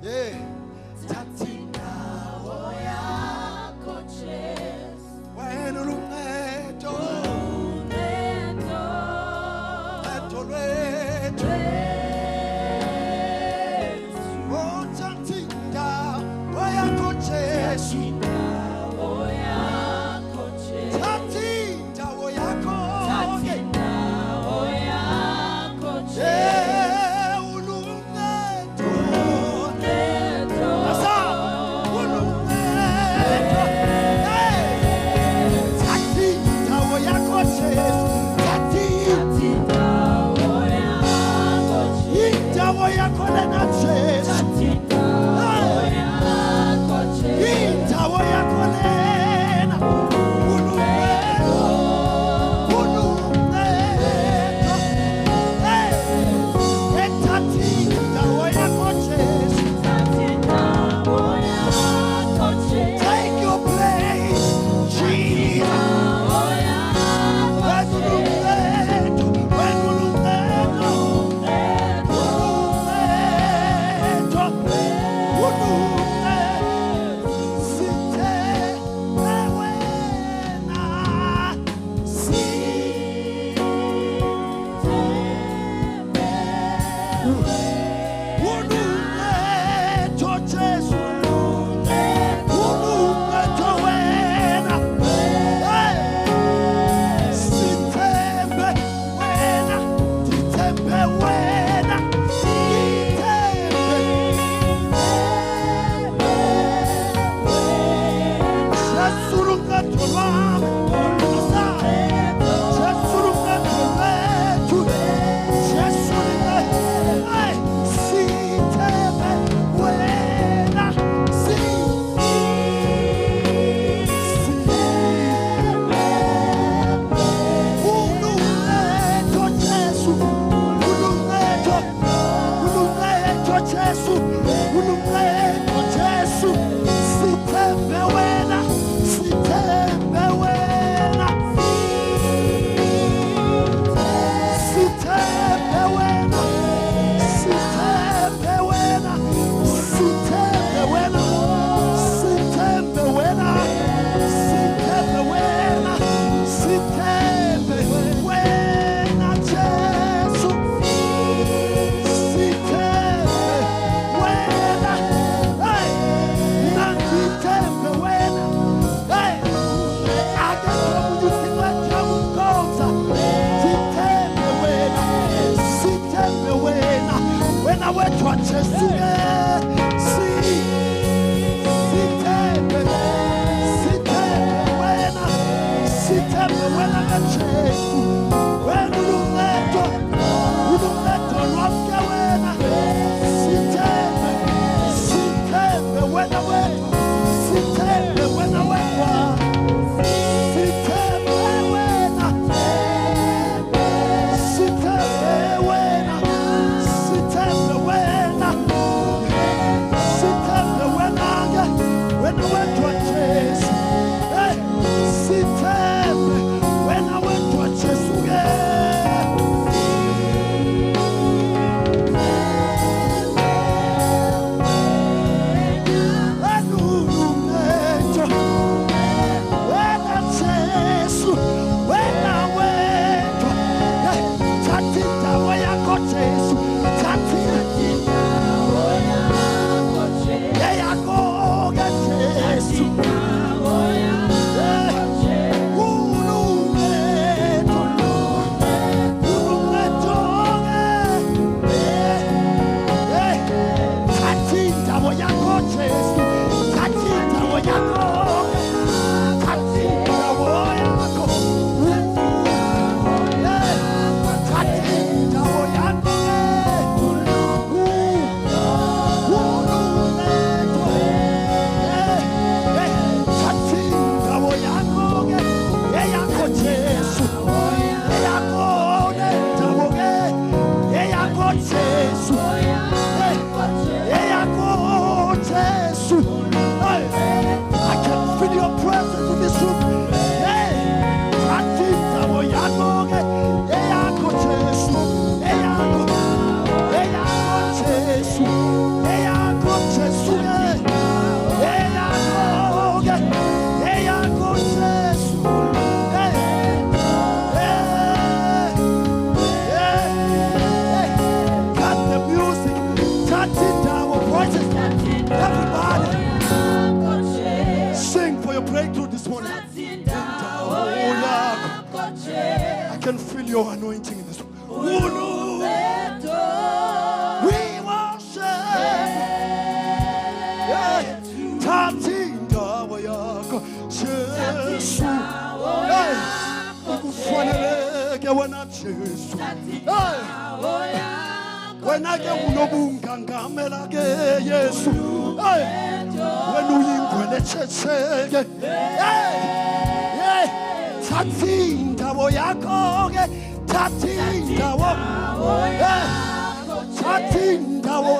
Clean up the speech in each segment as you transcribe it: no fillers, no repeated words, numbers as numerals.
Yeah. Thathindawo yakho Jesu. Wena uluncedo. Uncedo lwethu. Oh, Thathindawo yakho Jesu. Thathindawo yakho. Thathindawo yakho Jesu. When I went to a church, voices. Everybody. Sing for your breakthrough this morning. I can feel your anointing in this room. We worship. Thathindawo Yakho Jesu. Ukufaneleke wena Jesu. Wena ke unobungangamela ke Yesu. Wena uyingwele tshetseke. Thathindawo Yakho ke Thathindawo. Thathindawo.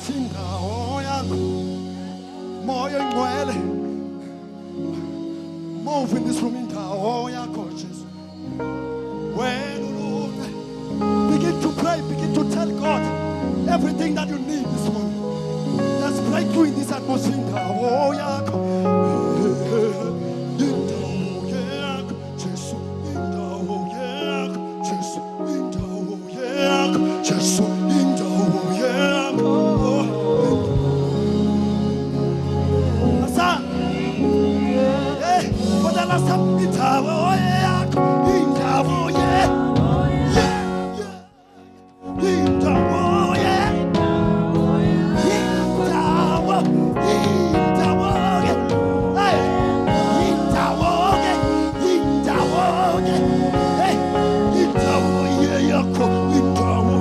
Thathindawo Yakho. Moya ingcwele. Move in this room indawo yakho Jesus. When begin to pray, begin to tell God everything that you need this morning. Let's break through in this atmosphere indawo yakho. Indawo yakho Jesus. Indawo yakho Jesus. Indawo yakho Jesus. Indawo yakho. Last time indawo yakho, indawo yakho, indawo yakho, indawo, indawo yakho, indawo yakho, indawo yakho, indawo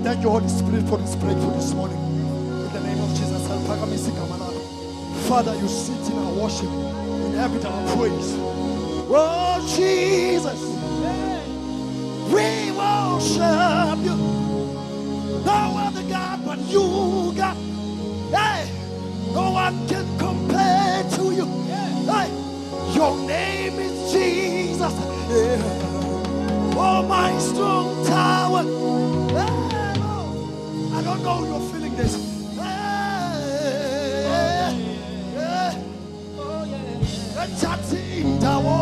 Thank you, Holy Spirit, for this breakthrough this morning. In the name of Jesus, Father, you sit in our worship, inhabit our praise. Oh, Jesus, we worship you. No other God but you, God. Hey, no one can compare to you. Hey, your name is Jesus. Oh, my strong tower. I don't know you're feeling this. Thathindawo